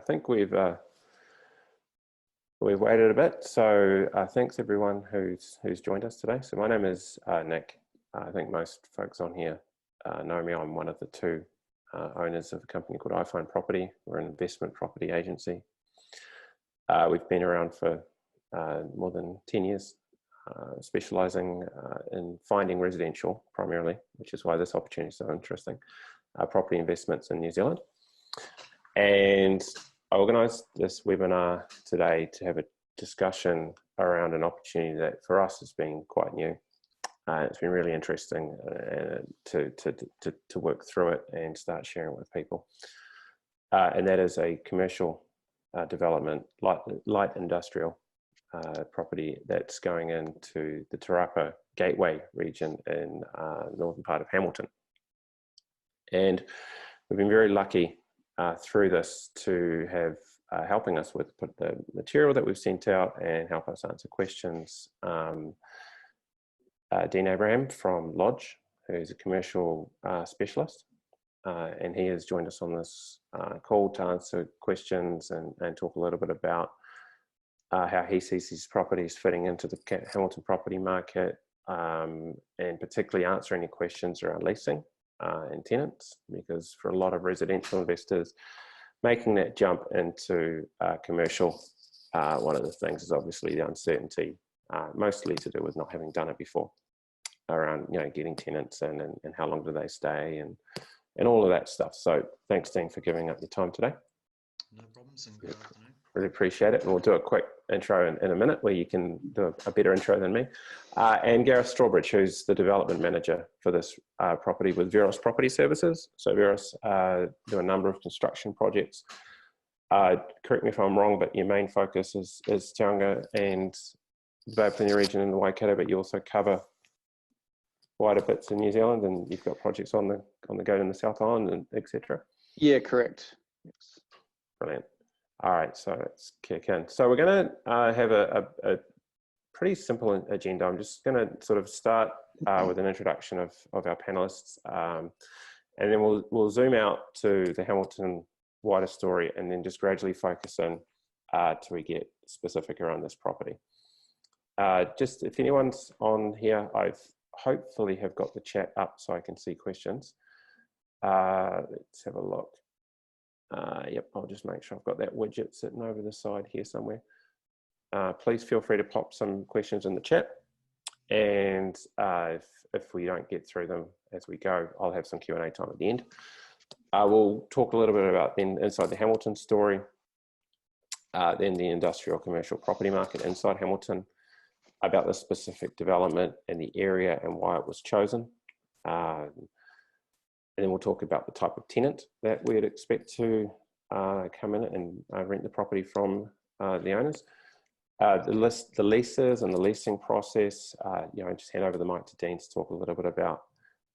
think we've waited a bit, so thanks everyone who's joined us today. So my name is Nick. I think most folks on here know me. I'm one of the two owners of a company called iPhone Property. We're an investment property agency. We've been around for more than 10 years, specialising in finding residential primarily, which is why this opportunity is so interesting, property investments in New Zealand. And I organised this webinar today to have a discussion around an opportunity that for us has been quite new. It's been really interesting to work through it and start sharing with people. And that is a commercial development, light industrial property that's going into the Tauranga Gateway region in the northern part of Hamilton. And we've been very lucky through this to have helping us with the material that we've sent out and help us answer questions. Dean Abraham from Lodge, who's a commercial specialist, and he has joined us on this call to answer questions and talk a little bit about how he sees these properties fitting into the Hamilton property market, and particularly answer any questions around leasing and tenants, because for a lot of residential investors, making that jump into commercial, one of the things is obviously the uncertainty, mostly to do with not having done it before, around getting tenants in and how long do they stay and all of that stuff. So thanks, Dean, for giving up your time today. No problems, and good afternoon. Really appreciate it, and we'll do a quick intro in a minute where you can do a better intro than me. And Gareth Strawbridge, who's the development manager for this property with Veros Property Services. So Veros do a number of construction projects. Correct me if I'm wrong, but your main focus is Tauranga and the Bay of Plenty region in the Waikato, but you also cover wider bits in New Zealand, and you've got projects on the go in the South Island, and etc. Yeah, correct. Yes. Brilliant. All right, so let's kick in. So we're going to have a pretty simple agenda. I'm just going to sort of start with an introduction of our panelists, and then we'll zoom out to the Hamilton wider story, and then just gradually focus in till we get specific around this property. Just if anyone's on here, I've hopefully have got the chat up so I can see questions. Let's have a look. Yep, I'll just make sure I've got that widget sitting over the side here somewhere. Please feel free to pop some questions in the chat, and if we don't get through them as we go, I'll have some Q&A time at the end. We'll talk a little bit about then inside the Hamilton story, then the industrial commercial property market inside Hamilton, about the specific development and the area and why it was chosen. And then we'll talk about the type of tenant that we'd expect to come in and rent the property from the owners. The leases and the leasing process, just hand over the mic to Dean to talk a little bit about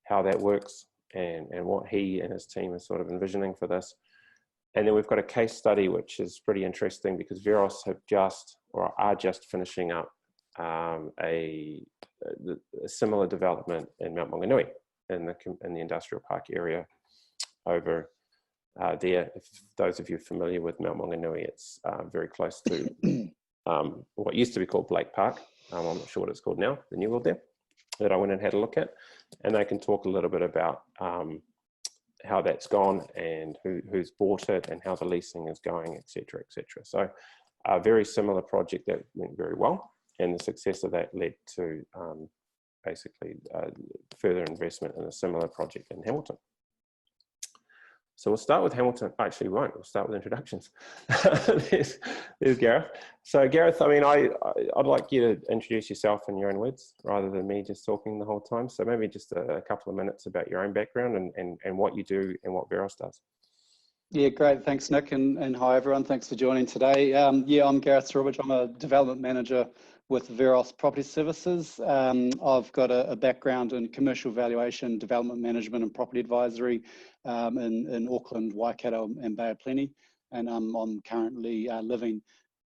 how that works and what he and his team are sort of envisioning for this. And then we've got a case study, which is pretty interesting because Veros are just finishing up a similar development in Mount Maunganui in the industrial park area over there. If those of you familiar with Mount Maunganui, it's very close to what used to be called Blake Park. I'm not sure what it's called now, the new world there, that I went and had a look at. And they can talk a little bit about how that's gone and who's bought it and how the leasing is going, etc., etc. So a very similar project that went very well, and the success of that led to basically further investment in a similar project in Hamilton. So we'll start with Hamilton. Actually, we won't. We'll start with introductions. there's Gareth. So Gareth, I mean, I'd like you to introduce yourself in your own words rather than me just talking the whole time. So maybe just a couple of minutes about your own background and what you do and what Veros does. Yeah, great. Thanks, Nick, and hi everyone. Thanks for joining today. Yeah, I'm Gareth Strawbridge. I'm a development manager with Veros Property Services. I've got a background in commercial valuation, development management, and property advisory in Auckland, Waikato, and Bay of Plenty. And I'm currently living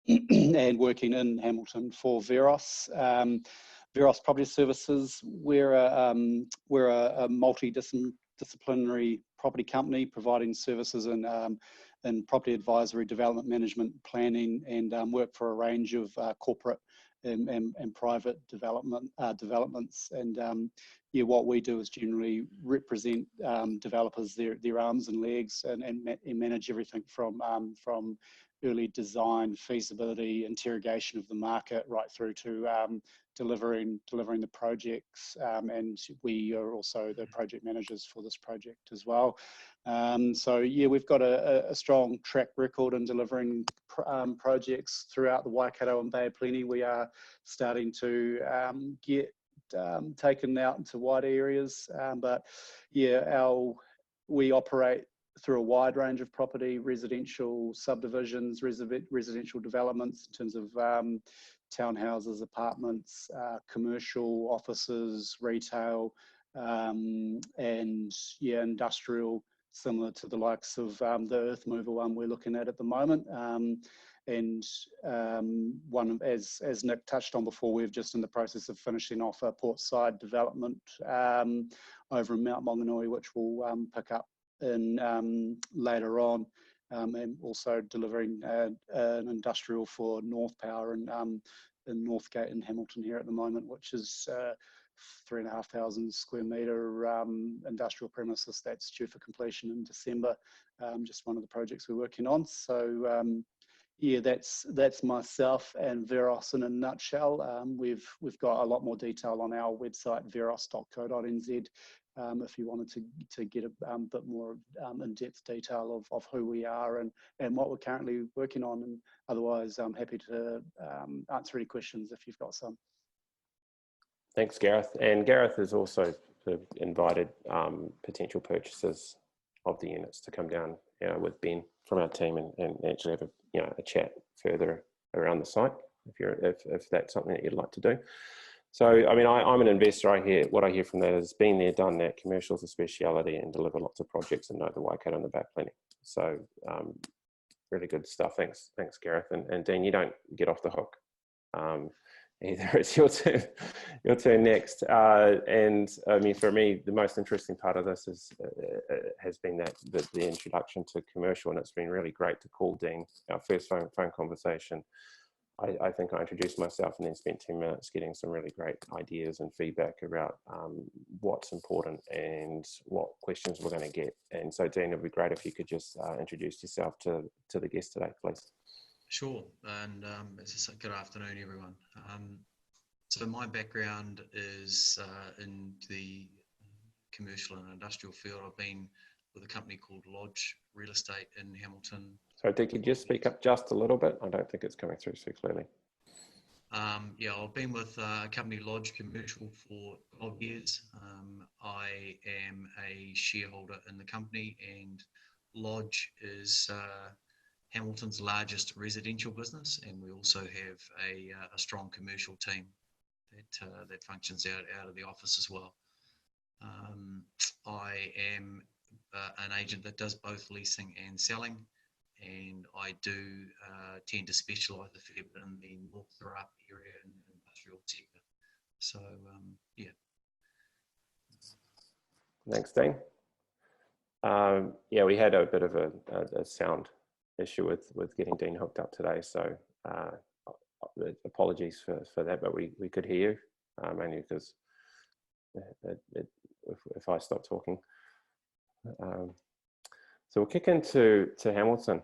and working in Hamilton for Veros. Veros Property Services, we're a multidisciplinary property company providing services in in property advisory, development management, planning, and work for a range of corporate and private developments. And yeah, what we do is generally represent developers, their arms and legs, and manage everything from early design, feasibility, interrogation of the market, right through to delivering the projects. And we are also the project managers for this project as well. So yeah, we've got a strong track record in delivering projects throughout the Waikato and Bay of Plenty. We are starting to get taken out into wider areas, but yeah, we operate through a wide range of property, residential subdivisions, residential developments in terms of townhouses, apartments, commercial offices, retail, and yeah, industrial, similar to the likes of the Earthmover one we're looking at the moment. And one, as Nick touched on before, we're just in the process of finishing off a Portside development over in Mount Maunganui, which we'll pick up in later on, and also delivering an industrial for North Power in Northgate in Hamilton here at the moment, which is 3,500 square metre industrial premises that's due for completion in December. Just one of the projects we're working on. So yeah, that's myself and Veros in a nutshell. We've got a lot more detail on our website, veros.co.nz, if you wanted to get a bit more in-depth detail of who we are and what we're currently working on. And otherwise, I'm happy to answer any questions if you've got some. Thanks, Gareth. And Gareth has also sort of invited potential purchasers of the units to come down with Ben from our team and actually have a chat further around the site if that's something that you'd like to do. So, I mean, I'm an investor. What I hear from that is been there, done that. Commercial's a speciality and deliver lots of projects and know the Waikato and the Bay of Plenty. So, really good stuff. Thanks, Gareth. And Dean, you don't get off the hook either. It's your turn next. And I mean, for me, the most interesting part of this has been the introduction to commercial, and it's been really great to call Dean. Our first phone conversation, I think I introduced myself and then spent 10 minutes getting some really great ideas and feedback about what's important and what questions we're going to get. And so, Dean, it would be great if you could just introduce yourself to the guest today, please. Sure, and good afternoon, everyone. So my background is in the commercial and industrial field. I've been with a company called Lodge Real Estate in Hamilton. So, Dick, could you just speak up just a little bit? I don't think it's coming through so clearly. Yeah, I've been with a company, Lodge Commercial, for 12 years. I am a shareholder in the company, and Lodge is Hamilton's largest residential business, and we also have a strong commercial team that functions out of the office as well. I am an agent that does both leasing and selling, and I do tend to specialise a fair bit in the North Tauranga area in the industrial sector. So yeah. Thanks, Dean. Yeah, we had a bit of a sound issue with getting Dean hooked up today, so apologies for that, but we could hear you, mainly because if I stop talking. So we'll kick into Hamilton,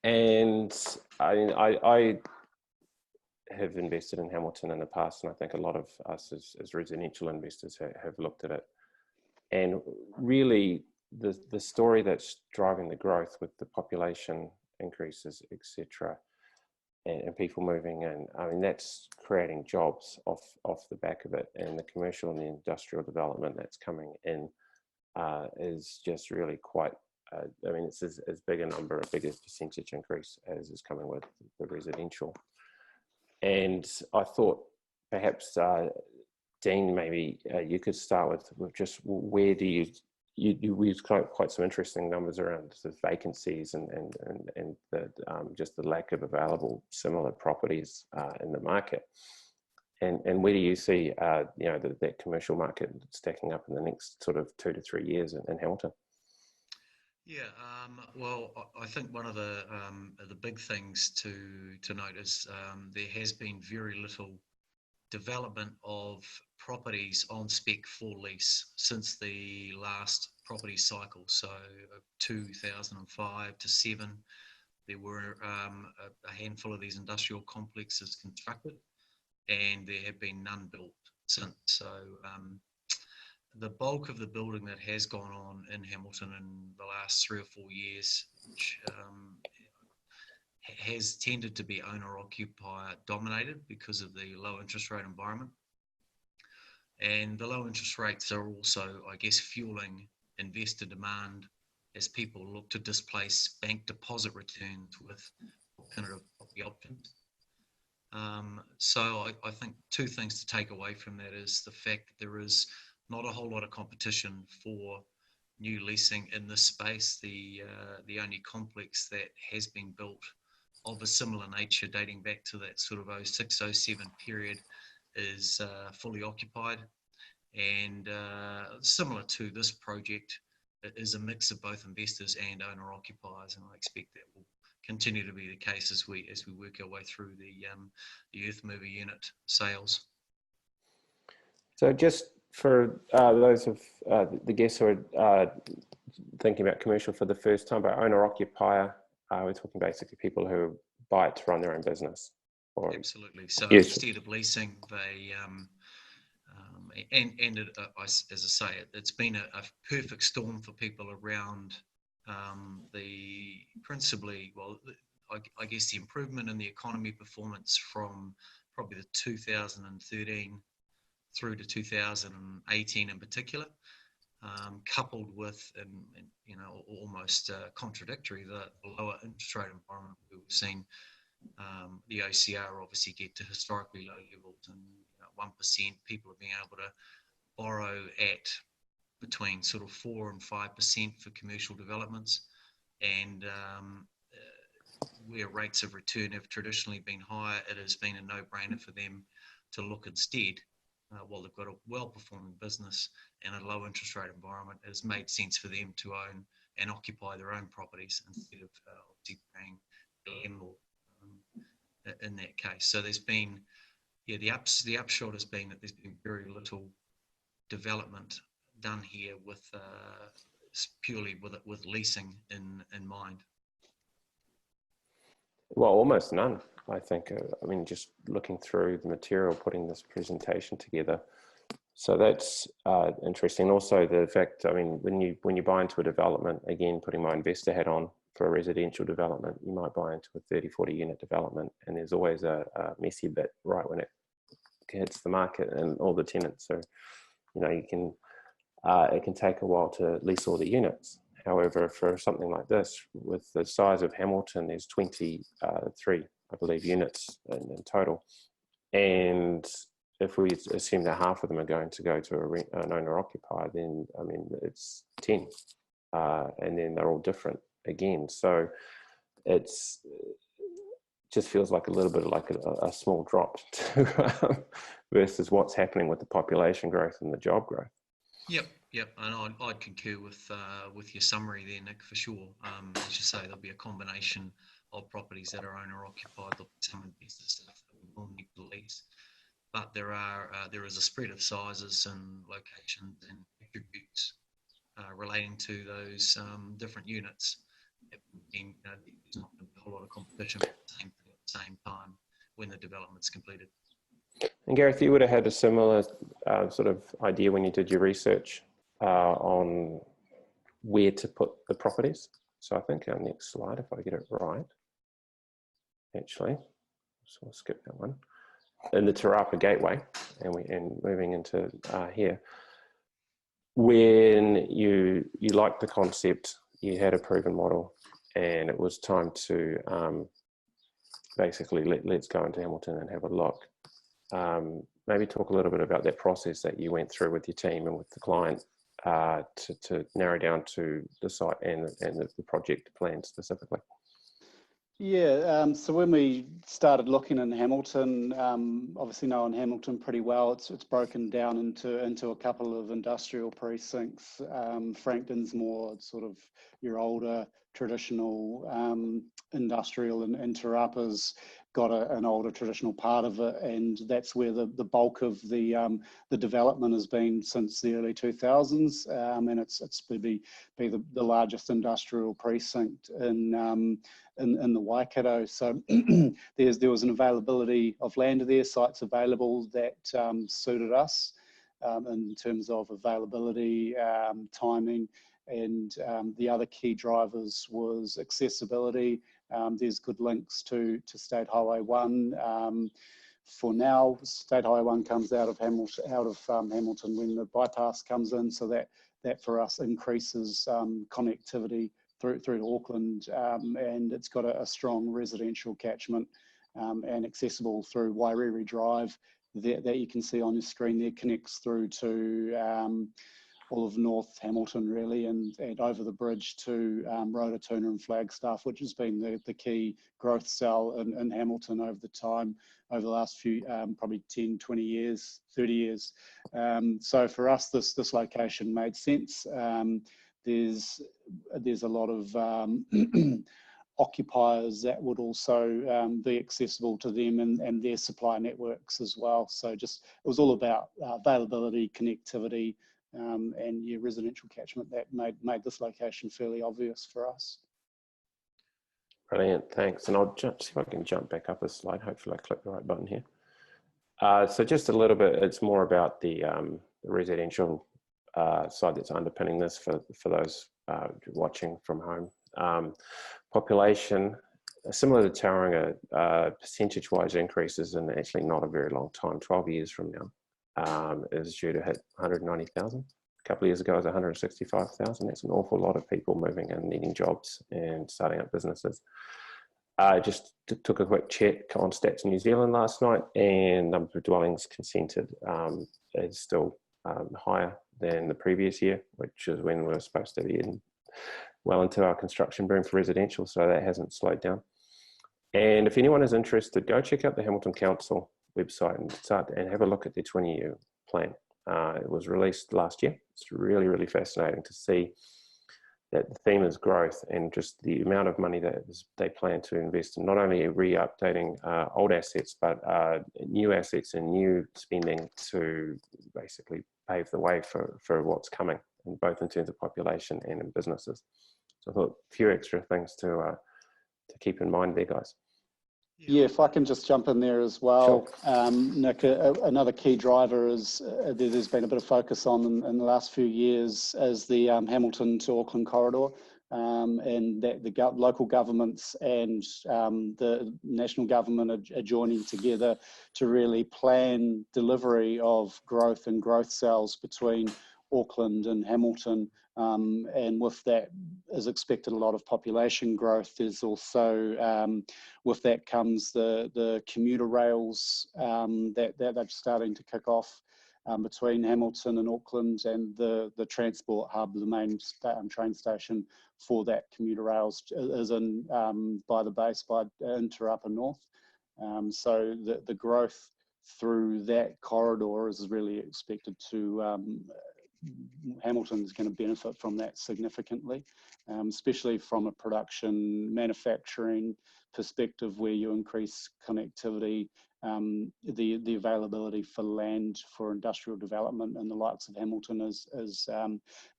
and I have invested in Hamilton in the past, and I think a lot of us as residential investors have looked at it, and really the story that's driving the growth with the population increases, etc., and people moving in, I mean, that's creating jobs off the back of it, and the commercial and the industrial development that's coming in is just really quite, I mean, it's as big a number, a bigger percentage increase as is coming with the residential. And I thought perhaps, Dean, maybe you could start with just where do we've got quite some interesting numbers around the vacancies and the just the lack of available similar properties in the market, and where do you see that commercial market stacking up in the next sort of 2 to 3 years in Hamilton? Yeah, well, I think one of the big things to note is there has been very little development of properties on spec for lease since the last property cycle. So 2005 to 7, there were a handful of these industrial complexes constructed, and there have been none built since. So the bulk of the building that has gone on in Hamilton in the last 3 or 4 years, which has tended to be owner-occupier dominated because of the low interest rate environment. And the low interest rates are also, I guess, fueling investor demand as people look to displace bank deposit returns with alternative property options. So I think two things to take away from that is the fact that there is not a whole lot of competition for new leasing in this space. The only complex that has been built of a similar nature dating back to that sort of 06, 07 period is fully occupied. And similar to this project, it is a mix of both investors and owner occupiers, and I expect that will continue to be the case as we work our way through the Earthmover unit sales. So just for those of the guests who are thinking about commercial for the first time, by owner occupier, we're talking basically people who buy it to run their own business. Or, absolutely. So yes. Instead of leasing, they as I say, it's been a perfect storm for people around I guess the improvement in the economy performance from probably the 2013 through to 2018 in particular, coupled with, almost contradictory, the lower interest rate environment we've seen. The OCR obviously get to historically low levels, and 1%, people are being able to borrow at between sort of 4 and 5% for commercial developments, and where rates of return have traditionally been higher, it has been a no-brainer for them to look instead, while they've got a well-performing business and a low interest rate environment, it has made sense for them to own and occupy their own properties instead of obviously paying the landlord in that case. So there's been, the upshot has been that there's been very little development done here with purely with leasing in mind. Well, almost none, I think. I mean, just looking through the material, putting this presentation together. So that's interesting. Also, the fact, I mean, when you buy into a development, again, putting my investor hat on for a residential development, you might buy into a 30, 40 unit development, and there's always a messy bit right when it hits the market and all the tenants. So, you can, it can take a while to lease all the units. However, for something like this, with the size of Hamilton, there's 23, I believe, units in total. And if we assume that half of them are going to go to an owner-occupier, then, I mean, it's 10. And then they're all different again. So it's just feels like a little bit like a small drop to, versus what's happening with the population growth and the job growth. Yep, and I'd concur with your summary there, Nick, for sure. As you say, there'll be a combination of properties that are owner-occupied. There'll be some investor stuff that we will need to lease, but there is a spread of sizes and locations and attributes relating to those different units. And, there's not going to be a whole lot of competition for the same thing at the same time when the development's completed. And Gareth, you would have had a similar sort of idea when you did your research on where to put the properties. So I think our next slide, if I get it right, actually, so we'll skip that one. In the Tauranga Gateway, and moving into here, when you liked the concept, you had a proven model, and it was time to basically let's go into Hamilton and have a look. Maybe talk a little bit about that process that you went through with your team and with the client to narrow down to the site and the project plan specifically. Yeah, so when we started looking in Hamilton, obviously knowing Hamilton pretty well, it's broken down into a couple of industrial precincts. Frankton's more sort of your older traditional industrial, and Te Rapa's got an older traditional part of it, and that's where the bulk of the development has been since the early 2000s, and it's be the largest industrial precinct in the Waikato. So there was an availability of land there, sites available that suited us in terms of availability, timing, and the other key drivers was accessibility. There's good links to State Highway 1. For now, State Highway 1 comes out of Hamilton when the bypass comes in, so that for us increases connectivity through to Auckland, and it's got a strong residential catchment and accessible through Wairiri Drive that you can see on your screen there, connects through to all of North Hamilton really, and over the bridge to Rototuna and Flagstaff, which has been the key growth cell in Hamilton over the last few, probably 10, 20 years, 30 years. So for us, this location made sense. There's a lot of occupiers that would also be accessible to them and their supply networks as well. So it was all about availability, connectivity, and your residential catchment that made this location fairly obvious for us. Brilliant, thanks. And I'll see if I can jump back up a slide. Hopefully I click the right button here. So just a little bit, it's more about the residential side that's underpinning this for those watching from home. Population, similar to Tauranga, percentage-wise increases in actually not a very long time, 12 years from now, is due to hit 190,000. A couple of years ago it was 165,000. That's an awful lot of people moving and needing jobs and starting up businesses. Just took a quick check on Stats New Zealand last night, and number of dwellings consented is still higher than the previous year, which is when we were supposed to be well into our construction boom for residential, so that hasn't slowed down. And if anyone is interested, go check out the Hamilton Council website and have a look at their 20-year plan. It was released last year. It's really, really fascinating to see that the theme is growth and just the amount of money that they plan to invest in not only re-updating old assets, but new assets and new spending to basically pave the way for what's coming, both in terms of population and in businesses. So I thought a few extra things to keep in mind there, guys. Yeah, if I can just jump in there as well, sure. Nick, another key driver is there's been a bit of focus on in the last few years as the Hamilton to Auckland corridor, and that the local governments and the national government are joining together to really plan delivery of growth and growth cells between Auckland and Hamilton. And with that is expected a lot of population growth. There's also, with that comes the commuter rails that they're starting to kick off between Hamilton and Auckland, and the transport hub, the main train station for that commuter rails is in by the base in Te Rapa North. So the growth through that corridor is really expected to Hamilton's going to benefit from that significantly, especially from a production manufacturing perspective where you increase connectivity, the availability for land for industrial development and the likes of Hamilton is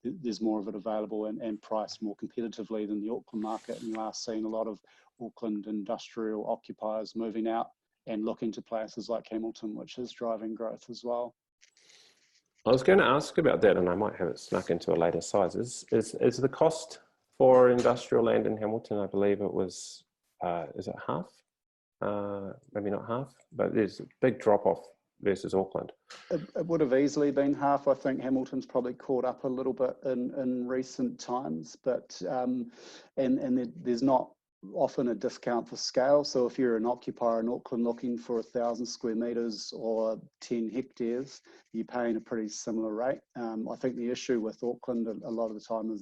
there's more of it available and priced more competitively than the Auckland market. And you are seeing a lot of Auckland industrial occupiers moving out and looking to places like Hamilton, which is driving growth as well. I was going to ask about that, and I might have it snuck into a later size. Is the cost for industrial land in Hamilton, I believe it was, is it half? Maybe not half, but there's a big drop-off versus Auckland. It would have easily been half. I think Hamilton's probably caught up a little bit in recent times, but and there's not often a discount for scale. So if you're an occupier in Auckland looking for 1,000 square metres or 10 hectares, you're paying a pretty similar rate. I think the issue with Auckland a lot of the time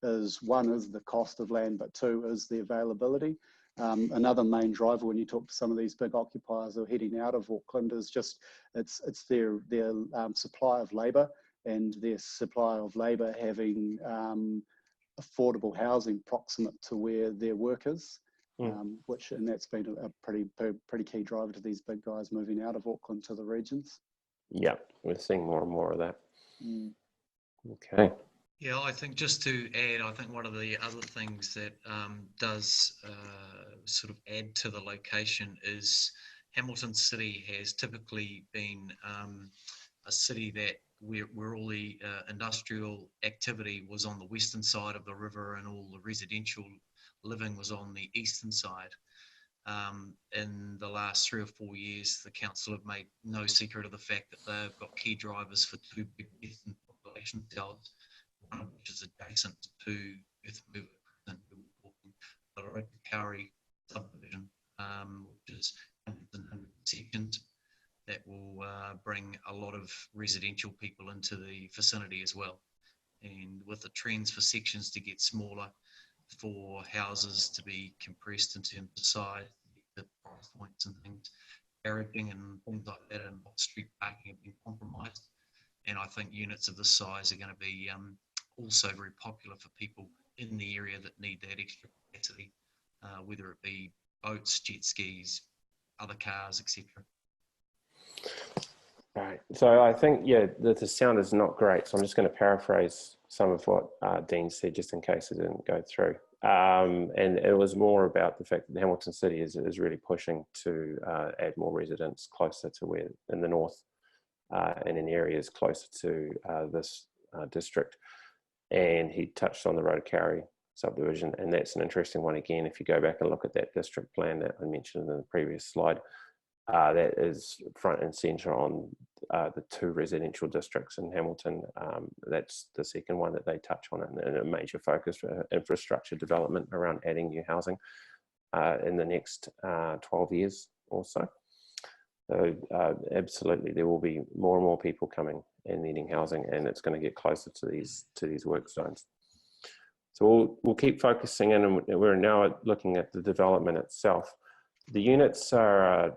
is one is the cost of land, but two is the availability. Another main driver when you talk to some of these big occupiers who are heading out of Auckland is just it's their supply of labour, and their supply of labour having affordable housing proximate to where their work is, and that's been a pretty key driver to these big guys moving out of Auckland to the regions. Yeah, we're seeing more and more of that. Okay. Yeah, I think just to add, I think one of the other things that does sort of add to the location is Hamilton City has typically been a city that where all the industrial activity was on the western side of the river and all the residential living was on the eastern side. In the last 3 or 4 years, the council have made no secret of the fact that they've got key drivers for 2 big eastern population cells, one of which is adjacent to Earthmover Crescent, the Untitled subdivision, which is hundreds and hundreds of sections that will bring a lot of residential people into the vicinity as well. And with the trends for sections to get smaller, for houses to be compressed in terms of size, the price points and things, garaging and things like that, and off-street parking have been compromised. And I think units of this size are going to be also very popular for people in the area that need that extra capacity, whether it be boats, jet skis, other cars, etc. Right. So I think, yeah, the sound is not great. So I'm just going to paraphrase some of what Dean said, just in case it didn't go through. And it was more about the fact that Hamilton City is really pushing to add more residents closer to where in the north and in areas closer to this district. And he touched on the Rotorua subdivision, and that's an interesting one again. If you go back and look at that district plan that I mentioned in the previous slide, that is front and centre on the 2 residential districts in Hamilton. That's the second one that they touch on, and a major focus for infrastructure development around adding new housing in the next 12 years or so. So absolutely, there will be more and more people coming and needing housing, and it's going to get closer to these work zones. So we'll keep focusing in, and we're now looking at the development itself. The units are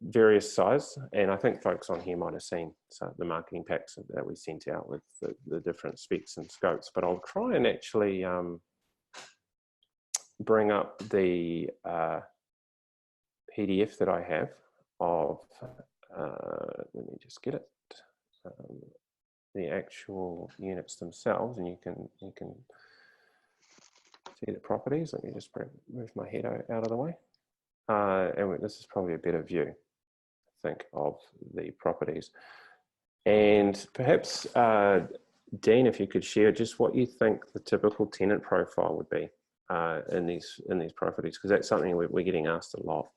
various size, and I think folks on here might have seen the marketing packs that we sent out with the different specs and scopes, but I'll try and actually bring up the PDF that I have of, let me just get it, the actual units themselves, and you can see the properties. Let me just move my head out of the way. And this is probably a better view, I think, of the properties. And perhaps, Dean, if you could share just what you think the typical tenant profile would be in these properties, because that's something we're getting asked a lot.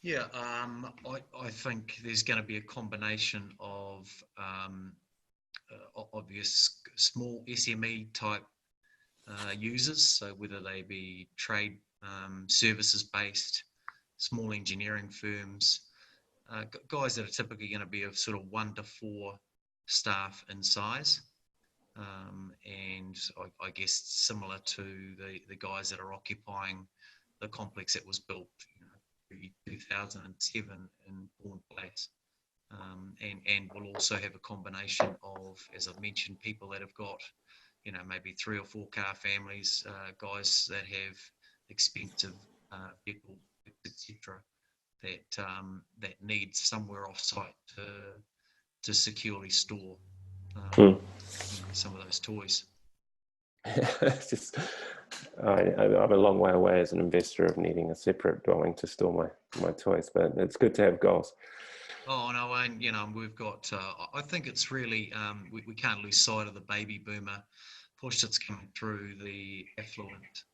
Yeah, I think there's going to be a combination of obvious small SME type users, so whether they be trade services based, small engineering firms, guys that are typically going to be of sort of 1 to 4 staff in size, and I guess similar to the guys that are occupying the complex that was built, 2007 in Bourne Place, and we'll also have a combination of, as I've mentioned, people that have got, maybe 3 or 4 car families, guys that have expensive vehicles, etc., that need somewhere off-site to securely store some of those toys. It's just, I'm a long way away as an investor of needing a separate dwelling to store my toys, but it's good to have goals. Oh no, and we've got. I think it's really we can't lose sight of the baby boomer push that's coming through, the affluent.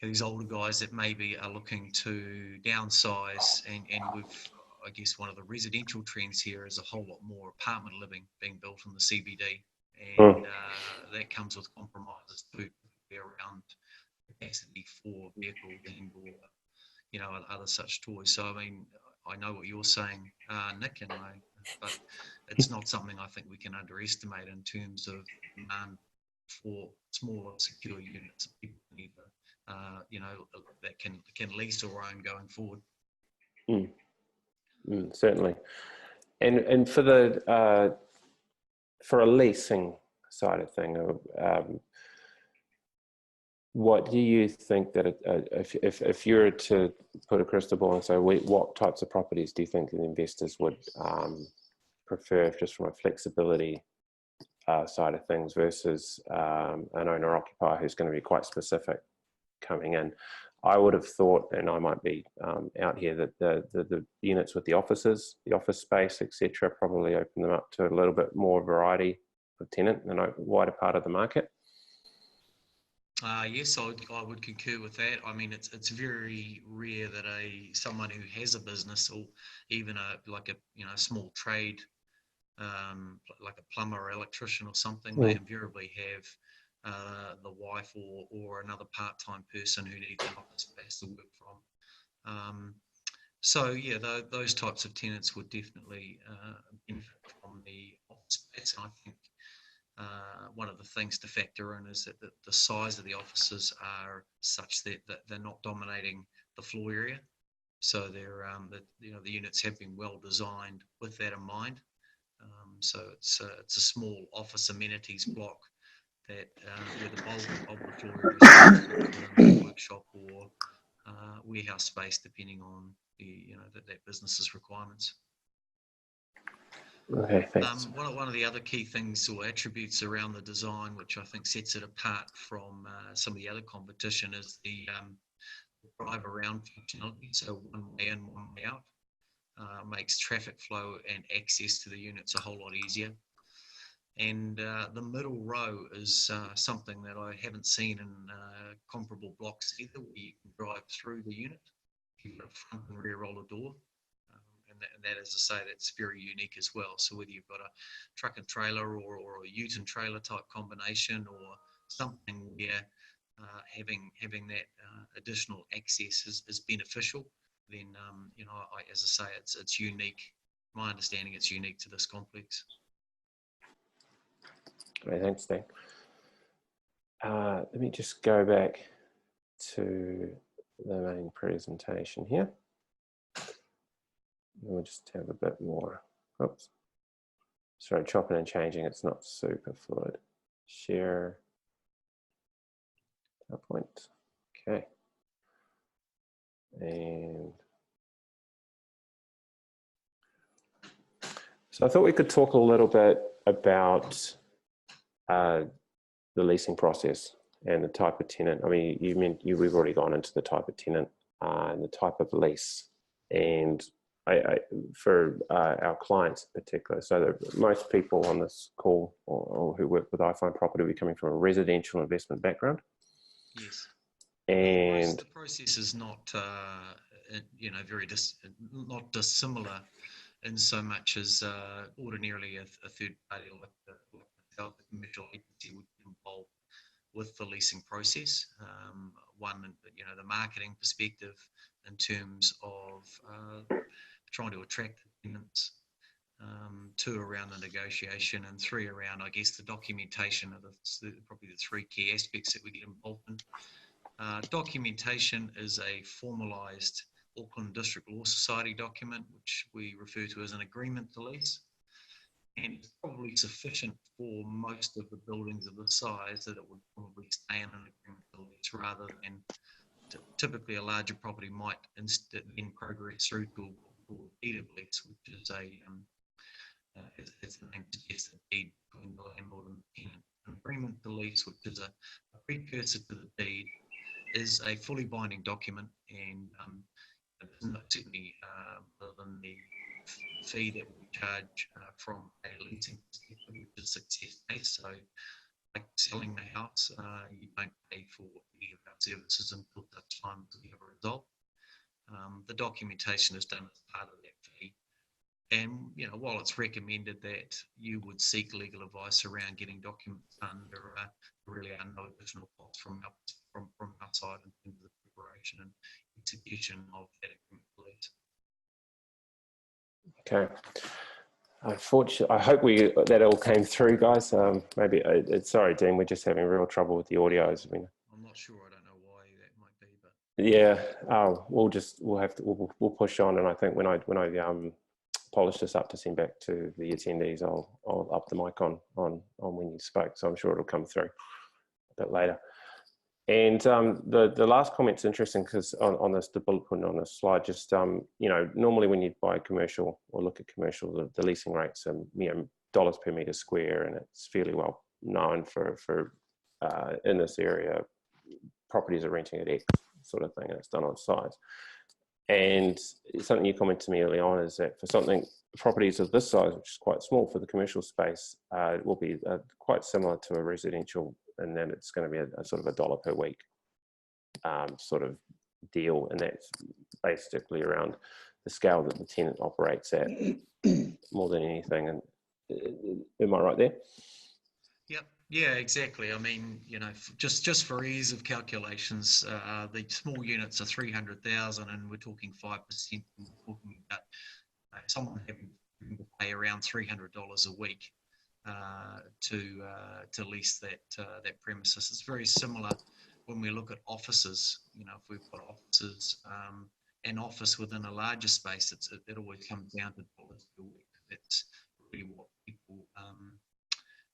These older guys that maybe are looking to downsize, and we've, I guess, one of the residential trends here is a whole lot more apartment living being built in the CBD, and that comes with compromises too, around capacity for vehicles and or other such toys. So I mean, I know what you're saying, Nick, but it's not something I think we can underestimate in terms of demand for smaller, secure units. People need that can lease or own going forward. Certainly. And for the for a leasing side of thing, what do you think that if you were to put a crystal ball and say, what types of properties do you think the investors would prefer, just from a flexibility side of things, versus an owner-occupier who's going to be quite specific coming in? I would have thought, and I might be out here, that the units with the offices, the office space, etc., probably open them up to a little bit more variety of tenant and a wider part of the market. Yes, I would concur with that. I mean, it's very rare that someone who has a business, or even a small trade, like a plumber or electrician or something, they invariably have the wife or another part-time person who needs an office space to work from. So yeah, those types of tenants would definitely benefit from the office space. And I think one of the things to factor in is that the size of the offices are such that they're not dominating the floor area. So they're the units have been well designed with that in mind. So it's a small office amenities block that where the bulk of the floor area is workshop or warehouse space, depending on that business's requirements. Okay, thanks. One of the other key things or attributes around the design, which I think sets it apart from some of the other competition, is the drive around functionality. So one way in, one way out makes traffic flow and access to the units a whole lot easier. And the middle row is something that I haven't seen in comparable blocks either, where you can drive through the unit. You've got a front and rear roller door. And that, as I say, that's very unique as well. So whether you've got a truck and trailer or a ute and trailer type combination, or something where having that additional access is beneficial, then as I say, it's unique. My understanding, it's unique to this complex. Great, thanks, Dan. Let me just go back to the main presentation here. We'll just have a bit more. Oops. Sorry, chopping and changing. It's not super fluid. Share. PowerPoint. Okay. And so I thought we could talk a little bit about the leasing process and the type of tenant. I mean, we've already gone into the type of tenant and the type of lease, and for our clients in particular. So that most people on this call or who work with iPhone Property will be coming from a residential investment background. Yes. And the process is not, not dissimilar in so much as ordinarily a third party like the commercial agency would get involved with the leasing process. One, the marketing perspective in terms of trying to attract tenants, two, around the negotiation, and three, around, I guess, the documentation of probably the three key aspects that we get involved in. Documentation is a formalised Auckland District Law Society document, which we refer to as an agreement to lease. And it's probably sufficient for most of the buildings of the size that it would probably stay in an agreement to lease, rather than typically a larger property might then progress through to a deed of lease, which is as the name suggests, a deed between the landlord and the tenant. An agreement to lease, which is a precursor to the deed, is a fully binding document, and certainly other than the fee that we charge from a leasing perspective, which is success-based. So, like selling the house, you don't pay for any of our services until such time as we have a result. The documentation is done as part of that fee. And while it's recommended that you would seek legal advice around getting documents done, there really are no additional costs from our side in terms of the preparation and execution of that agreement lease. okay. Unfortunately, I hope that all came through, guys. Maybe sorry, Dean, we're just having real trouble with the audios. I'm not sure. I don't know why that Yeah, we'll push on, and I think when I polish this up to send back to the attendees, I'll up the mic on when you spoke, so I'm sure it'll come through a bit later. And the last comment's interesting because on this, the bullet point on this slide, just you know, normally when you buy commercial or look at commercial, the leasing rates are, you know, dollars per meter square, and it's fairly well known for in this area, properties are renting at X sort of thing, and it's done on size. And something you commented to me early on is that for properties of this size, which is quite small for the commercial space, it will be quite similar to a residential, and then it's going to be a sort of $1 per week sort of deal, and that's basically around the scale that the tenant operates at more than anything. And am I right there? Yep. Yeah, exactly. I mean, you know, just for ease of calculations, the small units are 300,000, and we're talking 5%. And we're talking about someone having to pay around $300 a week to lease that premises. It's very similar when we look at offices. You know, if we've got offices, an office within a larger space, it always comes down to dollars per week. That's really what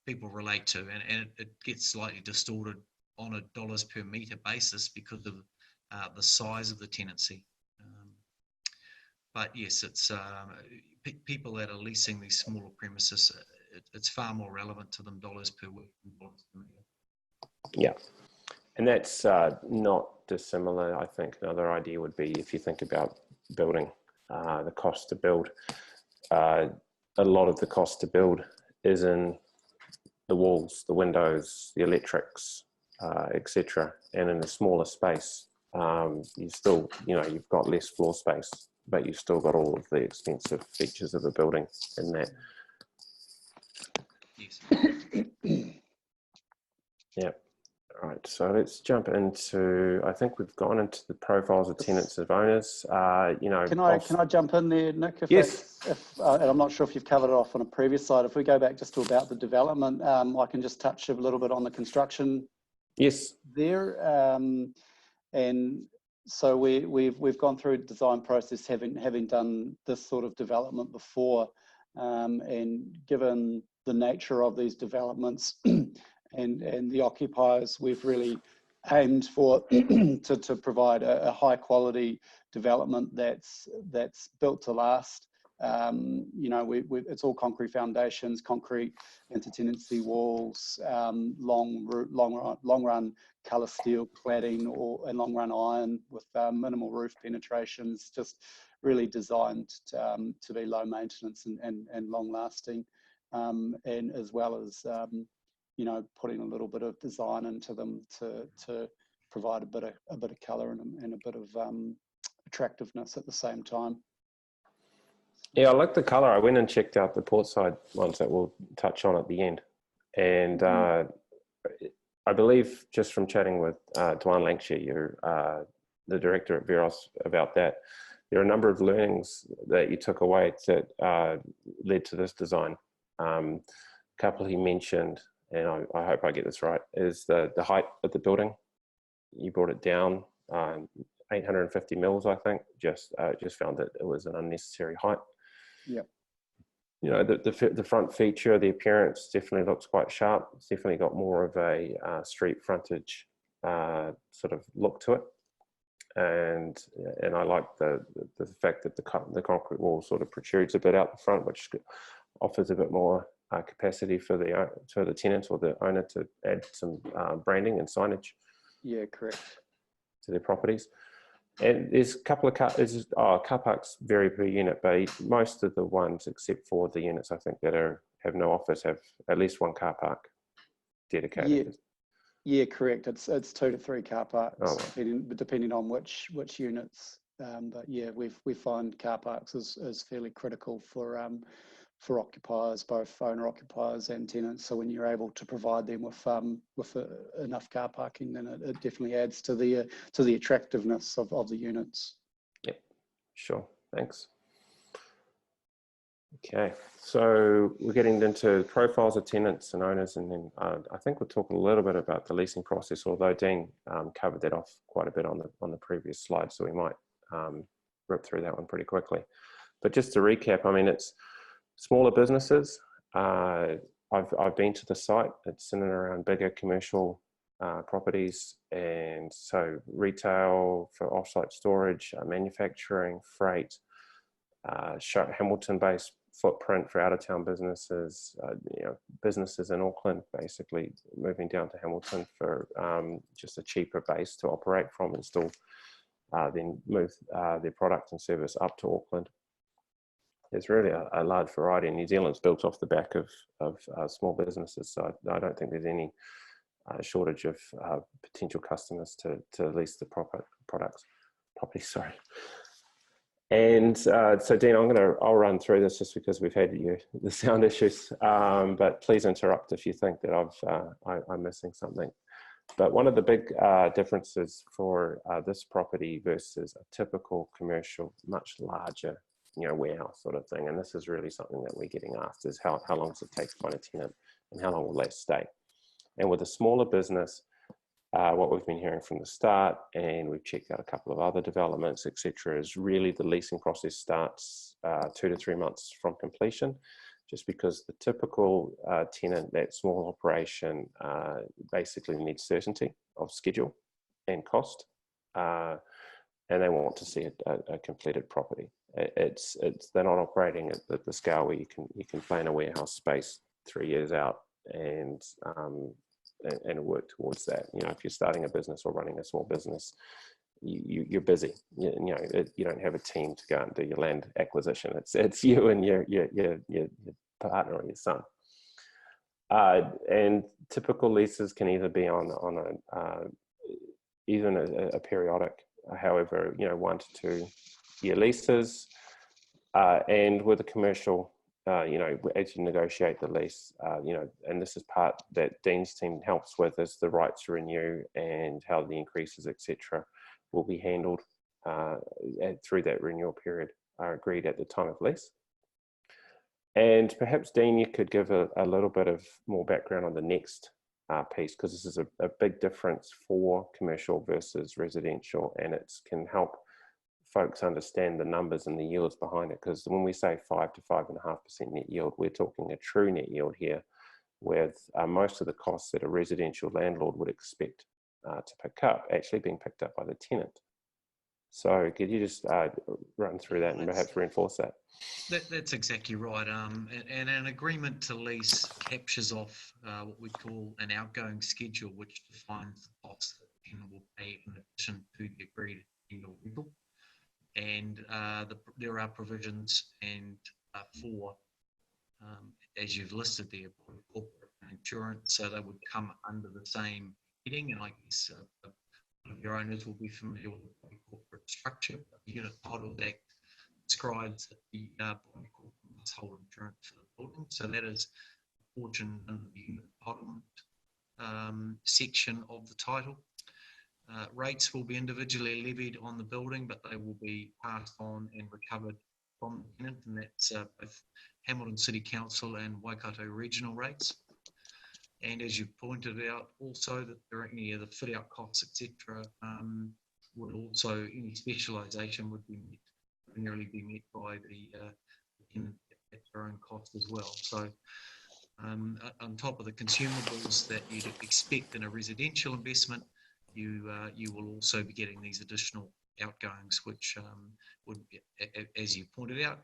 people relate to, and it gets slightly distorted on a dollars per meter basis because of the size of the tenancy. But yes, it's people that are leasing these smaller premises, it's far more relevant to them dollars per week than dollars per meter. Yeah, and that's not dissimilar. I think another idea would be if you think about building, the cost to build. A lot of the cost to build is in the walls, the windows, the electrics, etc. And in a smaller space, you still, you know, you've got less floor space, but you've still got all of the expensive features of a building in that. Yes. Yeah. All right. So let's jump into. I think we've gone into the profiles of tenants of owners. You know, can I jump in there, Nick? Yes. And I'm not sure if you've covered it off on a previous slide. If we go back just to about the development, I can just touch a little bit on the construction. Yes. There, and so we've gone through the design process, having done this sort of development before, and given the nature of these developments and the occupiers, we've really aimed for to provide a high quality development that's built to last. You know, it's all concrete foundations, concrete intertenancy walls, long run colour steel cladding and long run iron with minimal roof penetrations, just really designed to be low maintenance and long lasting, and as well as you know, putting a little bit of design into them to provide a bit of colour and a bit of attractiveness at the same time. Yeah, I like the colour. I went and checked out the Portside ones that we'll touch on at the end. And I believe, just from chatting with Dwan Lancashire, the director at Veros, about that, there are a number of learnings that you took away that led to this design. A couple he mentioned, and I hope I get this right, is the height of the building. You brought it down 850 mils, I think. Just found that it was an unnecessary height. Yep. You know, the front feature, the appearance definitely looks quite sharp. It's definitely got more of a street frontage sort of look to it, and I like the fact that the concrete wall sort of protrudes a bit out the front, which offers a bit more capacity for the tenant or the owner to add some branding and signage. Yeah, correct. To their properties. And there's a couple of car parks vary per unit, but most of the ones, except for the units I think that have no office, have at least one car park dedicated. Yeah, correct. It's 2 to 3 car parks, oh, right. depending on which units. But yeah, we find car parks as fairly critical for occupiers, both owner occupiers and tenants. So when you're able to provide them with enough car parking, then it definitely adds to the attractiveness of the units. Yep, sure, thanks. Okay, so we're getting into profiles of tenants and owners, and then I think we're talking a little bit about the leasing process, although Dean covered that off quite a bit on the previous slide, so we might rip through that one pretty quickly. But just to recap, I mean, it's smaller businesses. I've been to the site. It's in and around bigger commercial properties, and so retail for off-site storage, manufacturing, freight, Hamilton-based footprint for out-of-town businesses, businesses in Auckland basically moving down to Hamilton for just a cheaper base to operate from, and still then move their product and service up to Auckland. There's really a large variety, and New Zealand's built off the back of small businesses, so I don't think there's any shortage of potential customers to lease the property. Sorry. And so Dean, I'll run through this just because we've had the sound issues, but please interrupt if you think that I'm missing something. But one of the big differences for this property versus a typical commercial, much larger, warehouse sort of thing, and this is really something that we're getting asked, is how long does it take to find a tenant and how long will they stay? And with a smaller business, what we've been hearing from the start, and we've checked out a couple of other developments, etc., is really the leasing process starts 2 to 3 months from completion, just because the typical tenant, that small operation, basically needs certainty of schedule and cost, and they want to see a completed property. They're not operating at the scale where you can plan a warehouse space 3 years out and work towards that. If you're starting a business or running a small business, you're busy. You don't have a team to go out and do your land acquisition. It's you and your partner or your son. And typical leases can either be on even a periodic, however, 1 to 2 year leases, and with a commercial, as you negotiate the lease, and this is part that Dean's team helps with, is the right to renew and how the increases, etc., will be handled through that renewal period are agreed at the time of lease. And perhaps, Dean, you could give a little bit of more background on the next piece, because this is a big difference for commercial versus residential, and it can help folks understand the numbers and the yields behind it. Because when we say 5 to 5.5% net yield, we're talking a true net yield here, with most of the costs that a residential landlord would expect to pick up actually being picked up by the tenant. So could you just run through that and perhaps reinforce that? That's exactly right. And an agreement to lease captures off what we call an outgoing schedule, which defines the costs that the tenant will pay in addition to the agreed annual rental. And there are provisions for, as you've listed there, corporate insurance, so they would come under the same heading. And I guess your owners will be familiar with the corporate structure. The Unit Title Act describes that the body corporate must hold insurance for the building. So that is a portion under the unit entitlement section of the title. Rates will be individually levied on the building, but they will be passed on and recovered from the tenant, and that's both Hamilton City Council and Waikato regional rates. And as you pointed out, also that there are any of the fit-out costs, etc., would also, any specialisation would be primarily be met by the tenant at their own cost as well. So on top of the consumables that you'd expect in a residential investment, you will also be getting these additional outgoings, which would, as you pointed out,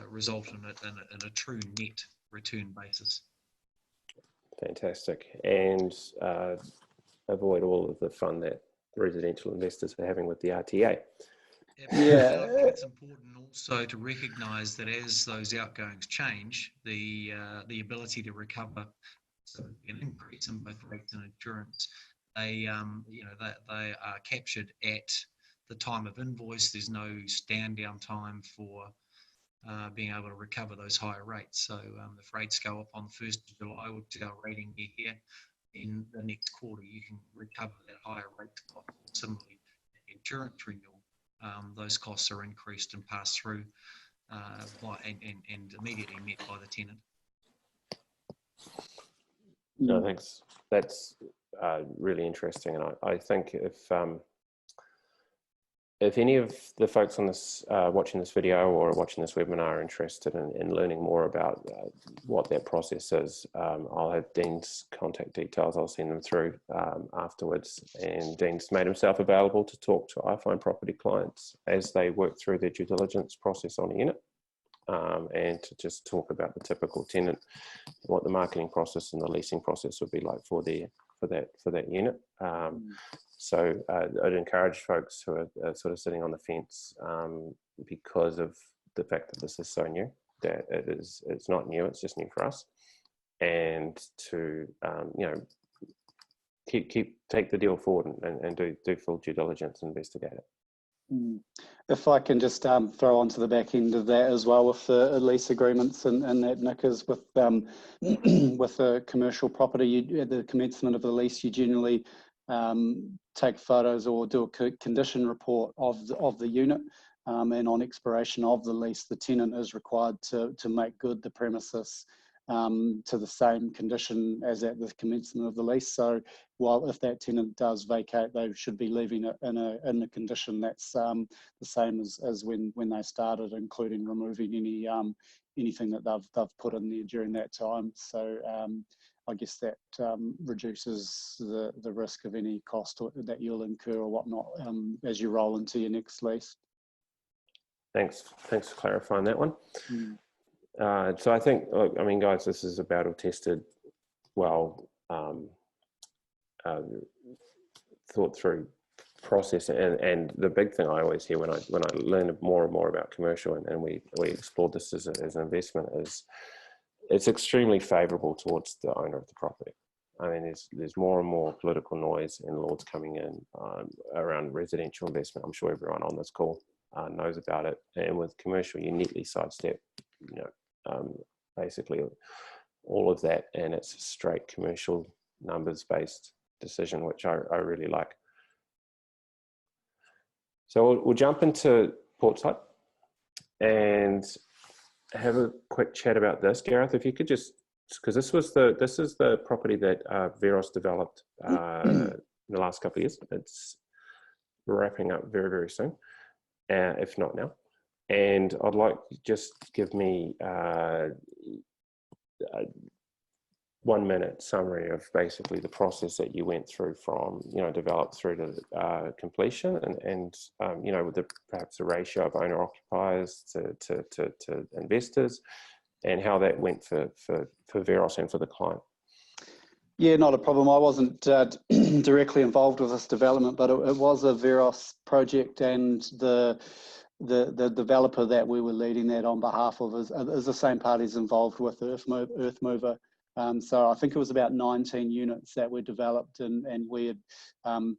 result in a true net return basis. Fantastic. And avoid all of the fun that residential investors are having with the RTA. Yeah, I think it's important also to recognise that as those outgoings change, the ability to recover, so an increase in both rates and insurance, they are captured at the time of invoice. There's no stand down time for being able to recover those higher rates. So if rates go up on the 1st of July, which is our rating year, in the next quarter you can recover that higher rate cost. Similarly, insurance renewal, those costs are increased and passed through and immediately met by the tenant. No, thanks. That's really interesting, and I think if any of the folks on this watching this video or watching this webinar are interested in learning more about what that process is, I'll have Dean's contact details. I'll send them through afterwards, and Dean's made himself available to talk to iFind property clients as they work through their due diligence process on a unit, and to just talk about the typical tenant, what the marketing process and the leasing process would be like for that unit. So I'd encourage folks who are sort of sitting on the fence because of the fact that this is so new, that it's not new, it's just new for us, and to you know, take the deal forward and do full due diligence, investigate it. If I can just throw onto the back end of that as well with the lease agreements and that, Nick, is with a commercial property, at the commencement of the lease, you generally take photos or do a condition report of the unit, and on expiration of the lease, the tenant is required to make good the premises to the same condition as at the commencement of the lease. So while if that tenant does vacate, they should be leaving it in a condition that's the same as when they started, including removing anything that they've put in there during that time. So I guess that reduces the risk of any cost that you'll incur or whatnot as you roll into your next lease. Thanks for clarifying that one. So I think, look, I mean, guys, this is a battle-tested, well thought through process, and the big thing I always hear when I learn more and more about commercial and we explore this as an investment is it's extremely favourable towards the owner of the property. I mean, there's more and more political noise and laws coming in around residential investment. I'm sure everyone on this call knows about it, and with commercial, you neatly sidestep, you know, basically all of that, and it's a straight commercial numbers-based decision, which I really like. So we'll jump into Portside and have a quick chat about this. Gareth, if you could just, because this is the property that Veros developed in the last couple of years. It's wrapping up very, very soon, if not now. And I'd like you to just give me a 1 minute summary of basically the process that you went through from, you know, developed through to completion, and you know, with perhaps a ratio of owner occupiers to investors, and how that went for Veros and for the client. Yeah, not a problem. I wasn't directly involved with this development, but it was a Veros project, and the developer that we were leading that on behalf of is the same parties involved with Earthmover. So I think it was about 19 units that were developed, and we had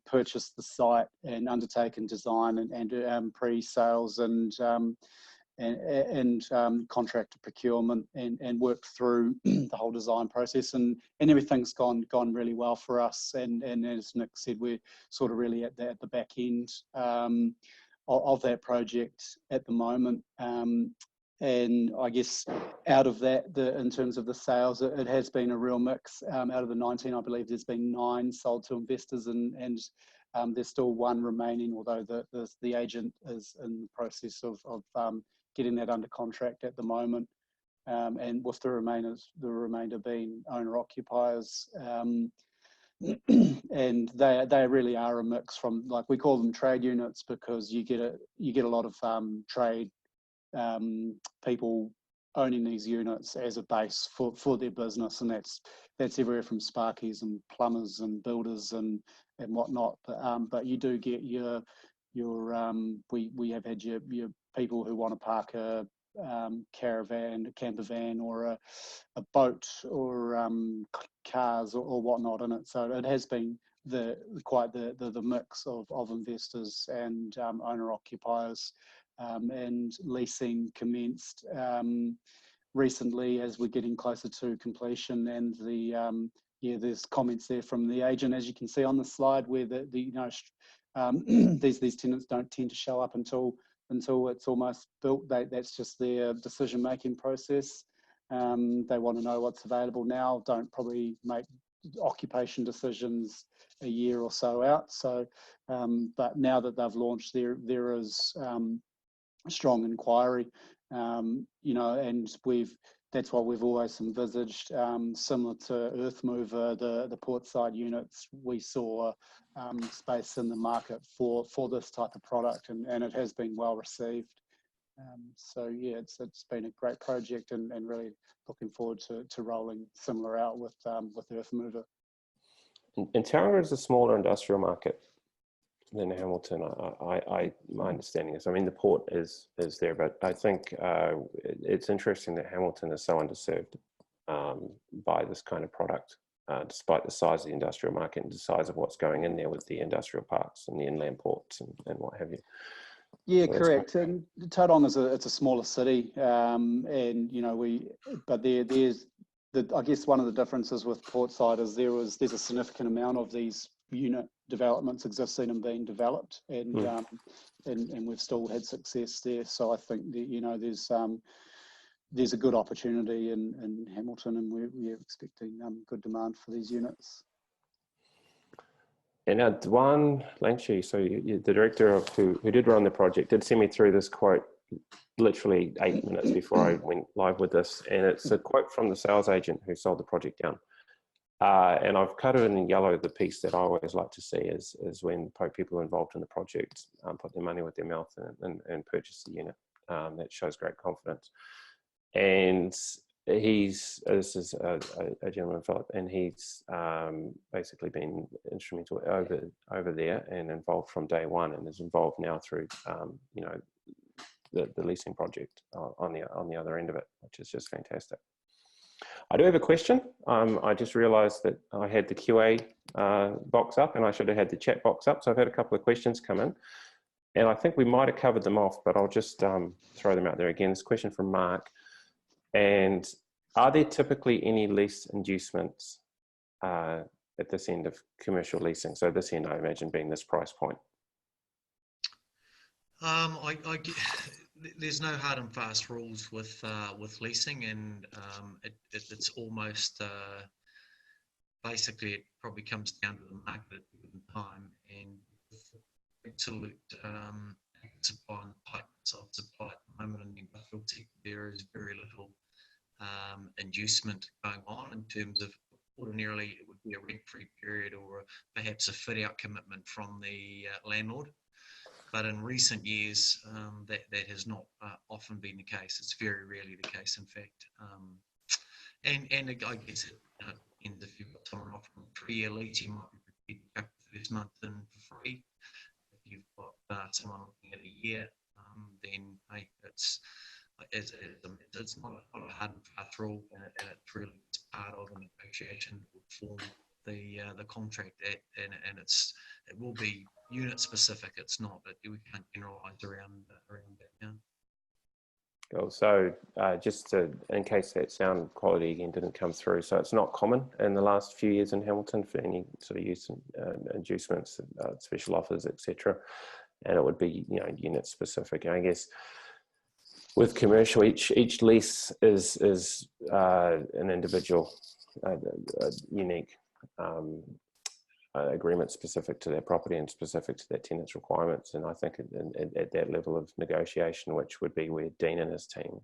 purchased the site and undertaken design and pre-sales and contractor procurement and worked through the whole design process, and everything's gone really well for us. And as Nick said, we're sort of really at the back end of that project at the moment. And I guess out of that, in terms of the sales, it has been a real mix. Out of the 19, I believe there's been 9 sold to investors, and there's still 1 remaining, although the agent is in the process of getting that under contract at the moment. And with the remainder being owner occupiers. And they really are a mix from, like, we call them trade units because you get a lot of trade people owning these units as a base for their business, and that's everywhere from sparkies and plumbers and builders and whatnot. But you do get your we have had your people who want to park a caravan, a camper van, or a boat, or cars or whatnot in it. So it has been quite the mix of investors and owner occupiers. And leasing commenced recently as we're getting closer to completion, and there's comments there from the agent, as you can see on the slide, where these tenants don't tend to show up until until it's almost built. That's just their decision-making process. They want to know what's available now, don't probably make occupation decisions a year or so out. So, but now that they've launched, there is strong inquiry, you know, and that's what we've always envisaged. Similar to Earthmover, the Portside units, we saw space in the market for this type of product, and it has been well received. So yeah, it's been a great project, and really looking forward to rolling similar out with Earthmover. And Tauranga is a smaller industrial market than Hamilton. My understanding is, I mean, the port is there, but I think it's interesting that Hamilton is so underserved by this kind of product, despite the size of the industrial market and the size of what's going in there with the industrial parks and the inland ports and what have you. Yeah, So correct. And Tauranga it's a smaller city, and you know there's I guess one of the differences with Portside is there's a significant amount of these unit developments existing and being developed, and we've still had success there. So I think that, you know, there's a good opportunity in Hamilton, and we're expecting good demand for these units. And now Dwan Lanchi, so the director of who did run the project, did send me through this quote literally 8 minutes before I went live with this, and it's a quote from the sales agent who sold the project down. And I've cut it in yellow. The piece that I always like to see is when people involved in the project put their money with their mouth and purchase the unit. That shows great confidence. And this is a gentleman, Philip, and he's basically been instrumental over there and involved from day one, and is involved now through you know, the leasing project on the other end of it, which is just fantastic. I do have a question. I just realised that I had the QA box up, and I should have had the chat box up. So I've had a couple of questions come in, and I think we might have covered them off, but I'll just throw them out there again. This question from Mark. And are there typically any lease inducements at this end of commercial leasing? So this end, I imagine, being this price point. There's no hard and fast rules with leasing, and it's almost basically it probably comes down to the market at a given time, and absolute supply and tightness of supply at the moment in the industrial sector. There is very little inducement going on in terms of, ordinarily it would be a rent-free period or perhaps a fit-out commitment from the landlord. But in recent years, that has not often been the case. It's very rarely the case, in fact. And I guess it depends. If you've got someone offering a 3-year lease, you might be prepared to go the first month in for free. If you've got someone looking at a year, then hey, it's not a hard and fast rule, and it's really part of a negotiation that will form the contract, and it will be unit specific. It's not, but we can't generalise around that now. Cool. So just in case that sound quality again didn't come through, so it's not common in the last few years in Hamilton for any sort of use inducements, special offers, etc. And it would be, you know, unit specific. And I guess with commercial, each lease is an individual, unique agreement specific to their property and specific to their tenant's requirements. And I think at that level of negotiation, which would be where Dean and his team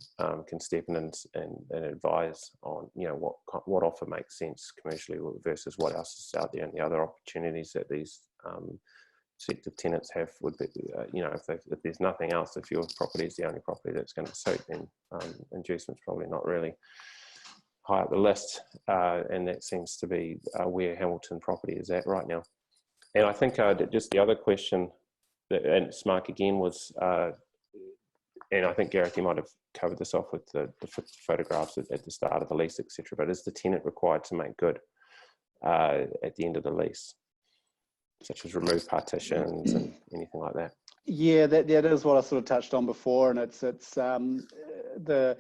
can step in and advise on, you know, what offer makes sense commercially versus what else is out there, and the other opportunities that these sector tenants have would be, you know, if there's nothing else, if your property is the only property that's going to suit, then inducement's probably not really high up the list, and that seems to be where Hamilton property is at right now. And I think just the other question, and it's Mark again, was, and I think Gareth, you might have covered this off with the photographs at the start of the lease, etc. But is the tenant required to make good at the end of the lease, such as remove partitions and anything like that? Yeah, that is what I sort of touched on before, and it's the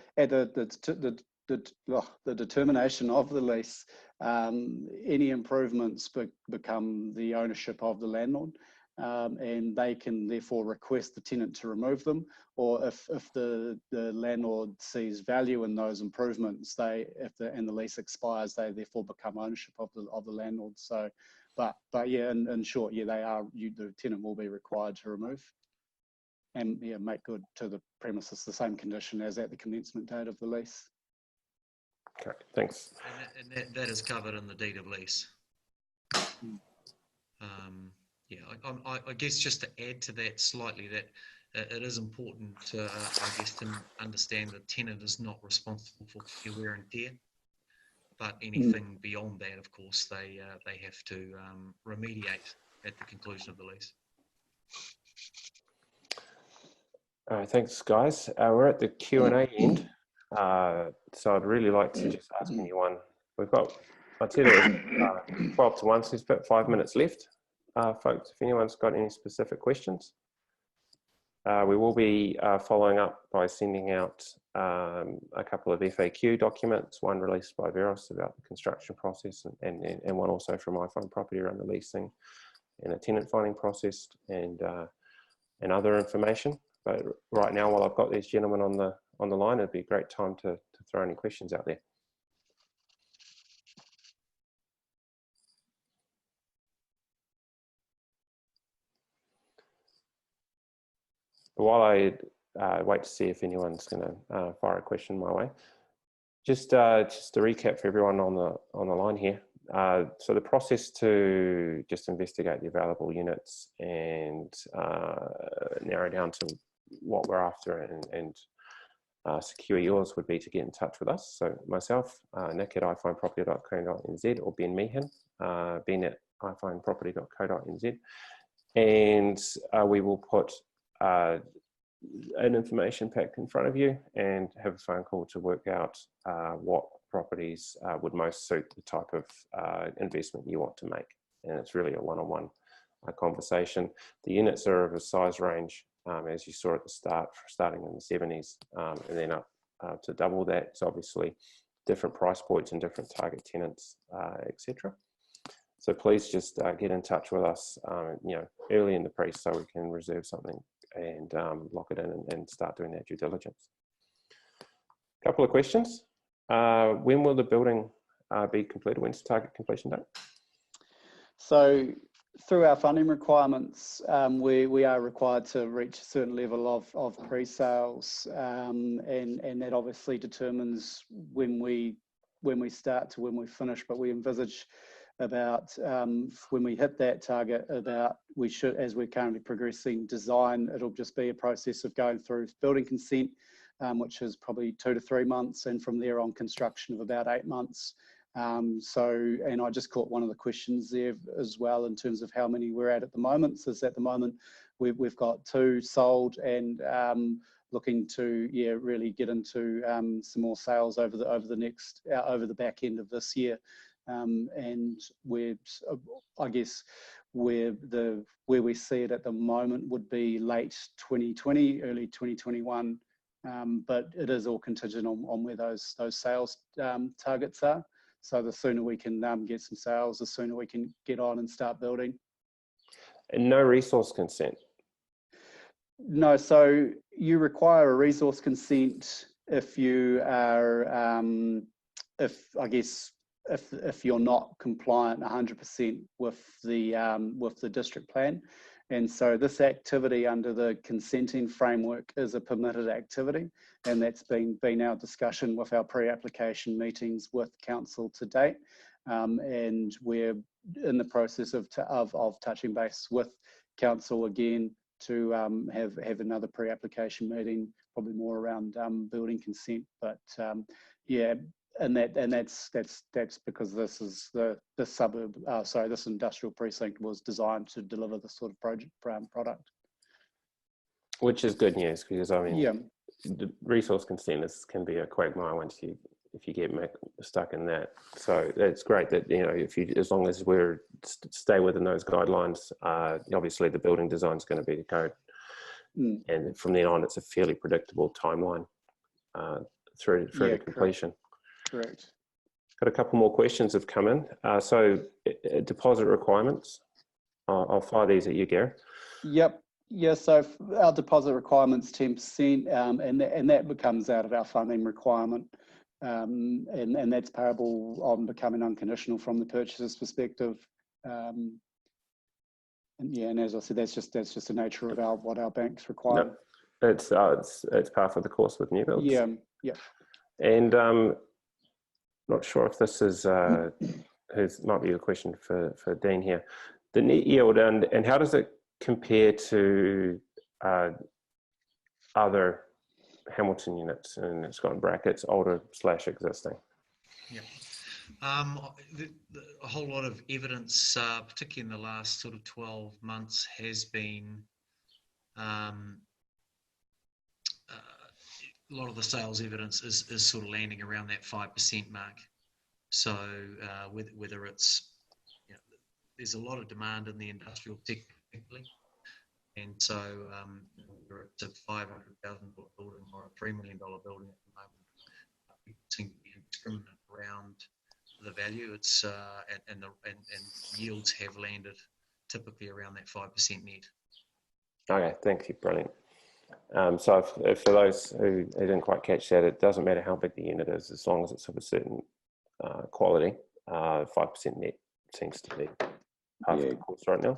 determination of the lease. Any improvements become the ownership of the landlord. and they can therefore request the tenant to remove them, or if the landlord sees value in those improvements, and the lease expires, they therefore become ownership of the landlord. So, but yeah, in short, yeah, the tenant will be required to remove and make good to the premises the same condition as at the commencement date of the lease. Okay, thanks. And that is covered in the deed of lease. Yeah, I guess just to add to that slightly, that it is important to, I guess, to understand the tenant is not responsible for your wear and tear, but anything beyond that, of course, they have to remediate at the conclusion of the lease. All right, thanks, guys. We're at the Q&A end, so I'd really like to just ask anyone. We've got, I'd say there was 12 to 1, so there's about 5 minutes left. Folks, if anyone's got any specific questions, we will be following up by sending out a couple of FAQ documents, one released by Veros about the construction process, and one also from iPhone Property around the leasing and the tenant finding process, and other information. But right now, while I've got these gentlemen on the line, it'd be a great time to throw any questions out there. While I wait to see if anyone's going to fire a question my way, just to recap for everyone on the line here. So the process to just investigate the available units and narrow down to what we're after and secure yours would be to get in touch with us. So myself, Nick at iPhindProperty.co.nz, or Ben Meehan, Ben at iPhindProperty.co.nz, and we will put an information pack in front of you and have a phone call to work out what properties would most suit the type of investment you want to make. And it's really a one-on-one conversation. The units are of a size range, as you saw at the start, starting in the 70s and then up to double that. So obviously different price points and different target tenants, etc. So please just get in touch with us, early in the piece so we can reserve something and lock it in and start doing that due diligence. A couple of questions. When will the building be completed? When's the target completion date? So through our funding requirements, we are required to reach a certain level of pre-sales, and that obviously determines when we start to when we finish, but we envisage about when we hit that target, we should, as we're currently progressing design, it'll just be a process of going through building consent, which is probably 2 to 3 months, and from there on construction of about 8 months. And I just caught one of the questions there as well in terms of how many we're at the moment. So at the moment we've got 2 sold and looking to really get into some more sales over the back end of this year. And I guess where we see it at the moment would be late 2020, early 2021, but it is all contingent on where those sales targets are. So the sooner we can get some sales, the sooner we can get on and start building. And no resource consent? No, so you require a resource consent if you are, if you're not compliant 100% with the district plan. And so this activity under the consenting framework is a permitted activity, and that's been our discussion with our pre-application meetings with council to date. And we're in the process of touching base with council again to have another pre-application meeting, probably more around building consent. But yeah. And that's because this is this industrial precinct was designed to deliver this sort of product. Which is good news, because I mean, the resource consent can be a quagmire if you get stuck in that. So it's great that as long as we're stay within those guidelines, obviously the building design is going to be the code, and from then on it's a fairly predictable timeline through to completion. Correct. Got a couple more questions have come in. So deposit requirements. I'll fire these at you, Gareth. Yep. Yeah, so our deposit requirement's 10%, and that becomes out of our funding requirement, and that's payable on becoming unconditional from the purchaser's perspective. And yeah, and as I said, that's just the nature of what our banks require. No, it's par for the course with new builds. Yeah, yeah. And not sure if this is might be a question for Dean here. The net yield and how does it compare to other Hamilton units, and it's got in brackets older / existing? Yeah. A whole lot of evidence, particularly in the last sort of 12 months, has been a lot of the sales evidence is sort of landing around that 5% mark. So whether it's, there's a lot of demand in the industrial sector, particularly. And so whether it's a $500,000 building or a $3 million building at the moment, people seem to be indiscriminate around the value. It's and yields have landed typically around that 5% net. Okay, thank you, brilliant. So if for those who didn't quite catch that, it doesn't matter how big the unit is, as long as it's of a certain quality. 5% net seems to be part of the course right now.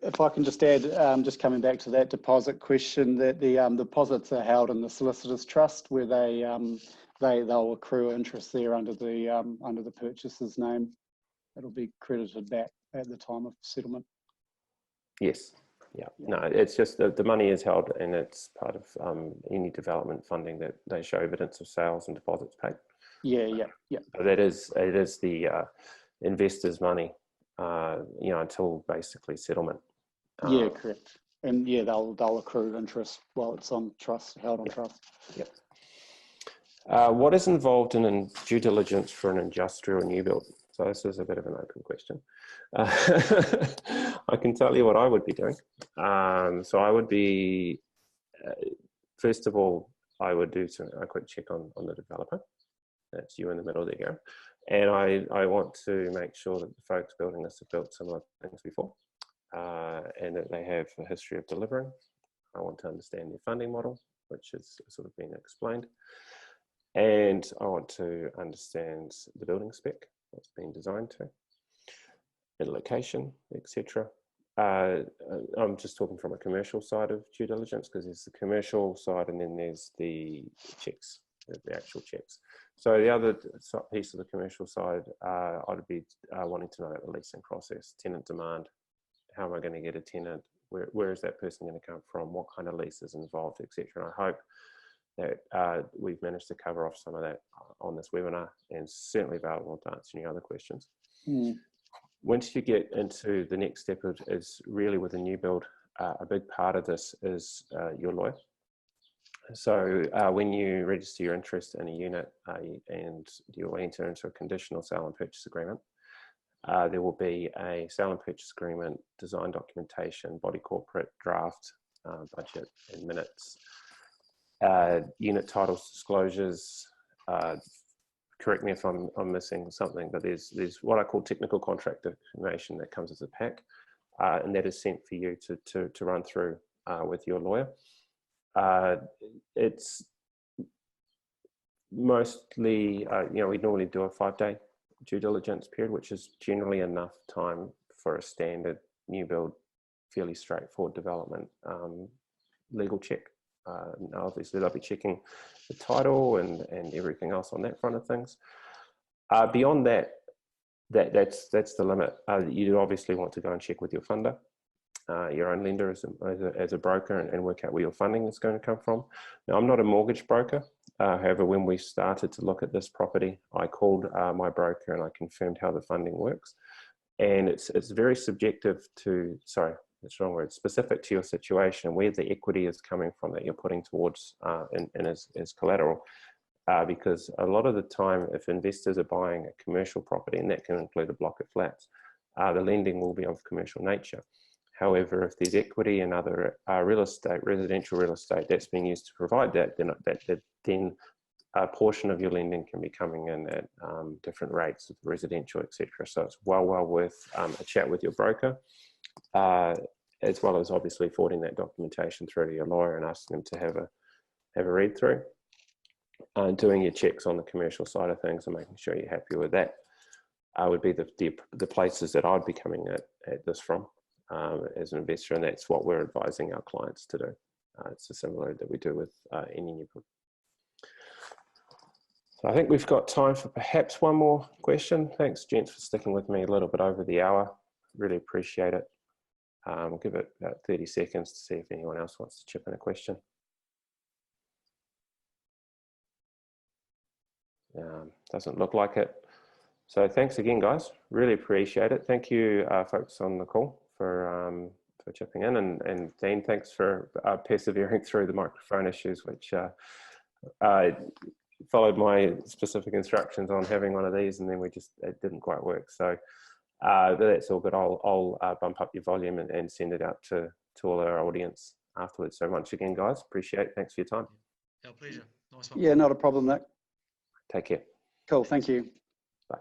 If I can just add, just coming back to that deposit question, that the deposits are held in the solicitor's trust, where they'll accrue interest there under the purchaser's name. It'll be credited back at the time of settlement. Yes. Yeah. No, it's just the money is held, and it's part of any development funding that they show evidence of sales and deposits paid. Yeah. But it is the investors' money, until basically settlement. Yeah, correct. And yeah, they'll accrue interest while it's on trust, held on trust. Yep. What is involved in due diligence for an industrial new build? So this is a bit of an open question. I can tell you what I would be doing. So I would be, first of all, I would do a quick check on the developer. That's you in the middle there. And I want to make sure that the folks building this have built similar things before, and that they have a history of delivering. I want to understand their funding model, which has sort of been explained. And I want to understand the building spec, what's been designed to, the location, etc. I'm just talking from a commercial side of due diligence, because there's the commercial side and then there's the checks, the actual checks. So the other piece of the commercial side, I'd be wanting to know about the leasing process, tenant demand. How am I going to get a tenant? Where is that person going to come from? What kind of lease is involved, etc. And I hope that we've managed to cover off some of that on this webinar, and certainly available to answer any other questions. Once you get into the next step, is really with a new build, a big part of this is your lawyer. So when you register your interest in a unit and you'll enter into a conditional sale and purchase agreement, there will be a sale and purchase agreement, design documentation, body corporate, draft, budget and minutes, unit titles, disclosures. Correct me if I'm missing something, but there's what I call technical contract information that comes as a pack, and that is sent for you to run through with your lawyer. It's mostly, we normally do a 5-day due diligence period, which is generally enough time for a standard new build, fairly straightforward development legal check. Obviously, they'll be checking the title and everything else on that front of things. Beyond that, that's the limit. You obviously want to go and check with your funder, your own lender as a broker, and work out where your funding is going to come from. Now, I'm not a mortgage broker. However, when we started to look at this property, I called my broker and I confirmed how the funding works. And it's very subjective to, sorry, that's the wrong word, specific to your situation, where the equity is coming from that you're putting towards and as collateral. Because a lot of the time, if investors are buying a commercial property, and that can include a block of flats, the lending will be of commercial nature. However, if there's equity in other real estate, residential real estate, that's being used to provide that, then a portion of your lending can be coming in at different rates of residential, etc. So it's well worth a chat with your broker. as well as obviously forwarding that documentation through to your lawyer and asking them to have a read through, and doing your checks on the commercial side of things and making sure you're happy with that, would be the places that I'd be coming at this from as an investor, and that's what we're advising our clients to do. It's similar that we do with any new book. So I think we've got time for perhaps one more question. Thanks, gents, for sticking with me a little bit over the hour. Really appreciate it. We'll give it about 30 seconds to see if anyone else wants to chip in a question. Doesn't look like it. So thanks again, guys. Really appreciate it. Thank you, folks on the call, for chipping in, and Dean, thanks for persevering through the microphone issues, which followed my specific instructions on having one of these, and then it didn't quite work. So that's all good. I'll bump up your volume and send it out to all our audience afterwards. So once again, guys, appreciate it. Thanks for your time. Our pleasure. Nice one. Yeah, not a problem, Nick. Take care. Cool, thank you. Bye.